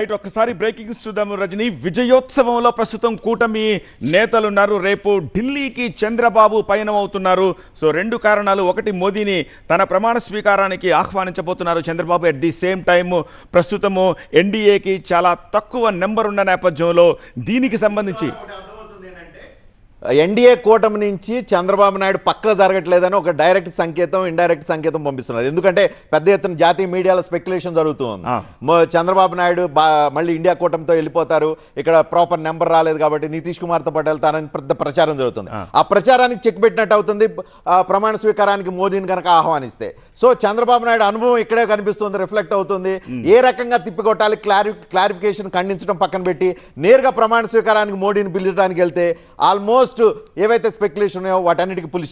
Right ఒక్కసారి breaking చూద్దాము రజని. విజయోత్సవంలో ప్రస్తుతం కూటమి నేతలు ఉన్నారు. రేపు ఢిల్లీకి చంద్రబాబు పయనమవుతున్నారు. సో రెండు కారణాలు, ఒకటి మోదీని తన ప్రమాణ స్వీకారానికి ఆహ్వానించబోతున్నారు Chandrababu. At the same time ప్రస్తుతము ఎన్డీఏకి చాలా తక్కువ నెంబర్ ఉన్న నేపథ్యంలో దీనికి సంబంధించి ఎన్డీఏ కూటమి నుంచి చంద్రబాబు నాయుడు పక్క జరగట్లేదని ఒక డైరెక్ట్ సంకేతం, ఇండైరెక్ట్ సంకేతం పంపిస్తున్నారు. ఎందుకంటే పెద్ద ఎత్తున జాతీయ మీడియాలో స్పెక్యులేషన్ జరుగుతుంది. చంద్రబాబు నాయుడు మళ్ళీ ఇండియా కూటమితో వెళ్ళిపోతారు, ఇక్కడ ప్రాపర్ నెంబర్ రాలేదు కాబట్టి నితీష్ కుమార్తో పాటు వెళ్తారని పెద్ద ప్రచారం జరుగుతుంది. ఆ ప్రచారానికి చెక్ పెట్టినట్టు అవుతుంది ప్రమాణ స్వీకారానికి మోదీని కనుక ఆహ్వానిస్తే. సో చంద్రబాబు నాయుడు అనుభవం ఇక్కడే కనిపిస్తుంది, రిఫ్లెక్ట్ అవుతుంది. ఏ రకంగా తిప్పికొట్టాలి, క్లారిఫికేషన్ ఖండించడం పక్కన పెట్టి నేరుగా ప్రమాణ స్వీకారానికి మోడీని పిలిచడానికి వెళ్తే ఆల్మోస్ట్ ఏవైతే స్పెక్యులేషన్ ఉన్నాయో వాటన్నిటికీ పులి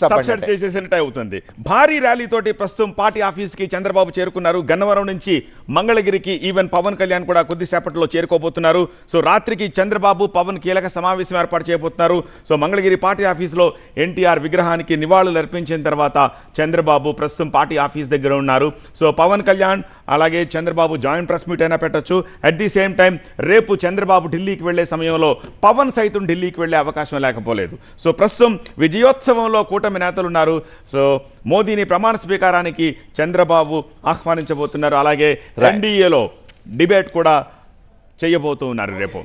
చేసేసినట్టు అవుతుంది. భారీ ర్యాలీ తోటి ప్రస్తుతం పార్టీ ఆఫీస్ కి చంద్రబాబు చేరుకున్నారు. గన్నవరం నుంచి మంగళగిరికి ఈవెన్ పవన్ కళ్యాణ్ కూడా కొద్దిసేపట్లో చేరుకోబోతున్నారు. సో రాత్రికి చంద్రబాబు పవన్ కీలక సమావేశం ఏర్పాటు చేయబోతున్నారు. సో మంగళగిరి పార్టీ ఆఫీస్లో ఎన్టీఆర్ విగ్రహానికి నివాళులు అర్పించిన తర్వాత చంద్రబాబు ప్రస్తుతం పార్టీ ఆఫీస్ దగ్గర ఉన్నారు. సో పవన్ కళ్యాణ్ అలాగే చంద్రబాబు జాయింట్ ప్రెస్ మీట్ అయినా పెట్టచ్చు. అట్ ది సేమ్ టైం రేపు చంద్రబాబు ఢిల్లీకి వెళ్లే సమయంలో పవన్ సైతం ఢిల్లీకి వెళ్లే అవకాశం లేకపోలేదు. సో ప్రస్తుతం విజయోత్సవంలో కూటమి నేతలు ఉన్నారు. సో మోదీని ప్రమాణ స్వీకారానికి చంద్రబాబు ఆహ్వానించబోతున్నారు. అలాగే ఎన్డీఏలో డిబేట్ కూడా చేయబోతున్నారు రేపు.